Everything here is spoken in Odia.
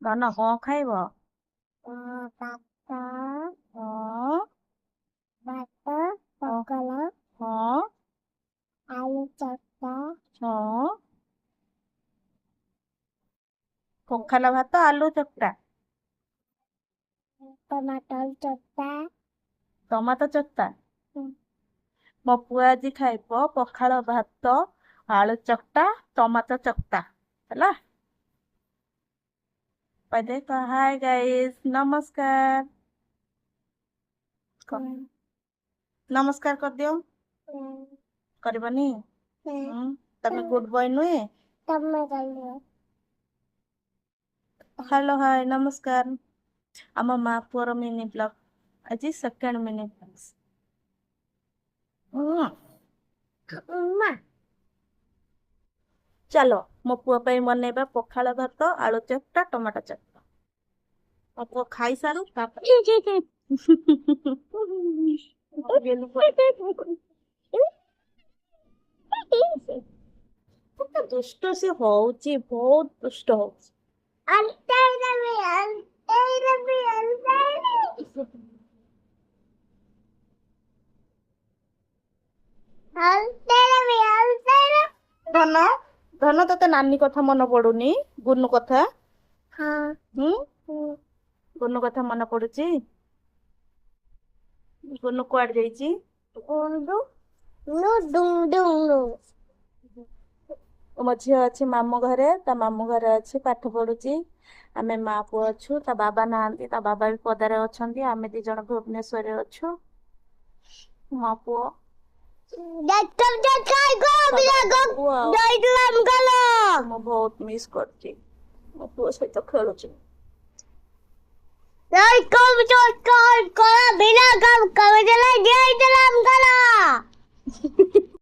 ଧନ କଣ ଖାଇବ? ଭାତ ହଁ ଭାତ ପଖାଳ ହଁ ଆଳୁ ଚକଟା ହଁ। ପଖାଳ ଭାତ ଆଳୁ ଚକଟା ଟମାଟର ଚକଟା ଟମାଟୋ ଚକଟା। ହୁଁ। ମୋ ପୁଅ ଆଜି ଖାଇବ ପଖାଳ ଭାତ ଆଳୁ ଚକଟା ଟମାଟୋ ଚକଟା ହେଲା। କହିଦେ ହାय ଗାଇସ୍ ନମସ୍କାର। କ- ନମସ୍କାର କରିଦିଅ। କରିବନି? ତମେ ଗୁଡ୍ ବୟ ନୁହେଁ? ହ୍ୟାଲୋ ହାय ନମସ୍କାର। ଆମ ମା ପୁଅର ମିନି ବ୍ଲଗ ଆଜି ସେକେଣ୍ଡ ମିନି ବ୍ଲଗ। ଚାଲ ମୋ ପୁଅ ପାଇଁ ବନେଇବା ପଖାଳ ଭାତ ଆଳୁ ଚକଟା ଟମାଟୋ ଚକଟା। ମୋ ପୁଅ ଖାଇସାରୁ ତାପରେ ଦୁଷ୍ଟ ସେ ହଉଛି ବହୁତ ଦୁଷ୍ଟ ହଉଛି। ଧନ ଧନ ତତେ ନାନୀ କଥା ମନେ ପଡୁନି? ଗୁନୁ କଥା? ହୁଁ ଗୁନୁ କଥା ମନେ ପଡୁଛି? ଗୁନୁ କୁଆଡେ ଯାଇଛି? ମୋ ଝିଅ ଅଛି ମାମୁଁ ଘରେ, ତା ମାମୁଁ ଘରେ ଅଛି ପାଠ ପଢୁଛି। ଆମେ ମା ପୁଅ ଅଛୁ, ତା ବାବା ନାହାନ୍ତି, ତା ବାବା ବି ପଦାରେ ଅଛନ୍ତି, ଆମେ 2 ଜଣ ଭୁବନେଶ୍ୱରରେ ଅଛୁ। ମୋ ପୁଅ ମୁଁ ବହୁତ ମିସ୍ କରୁଛି, ମୋ ପୁଅ ସହିତ ଖେଳୁଛି।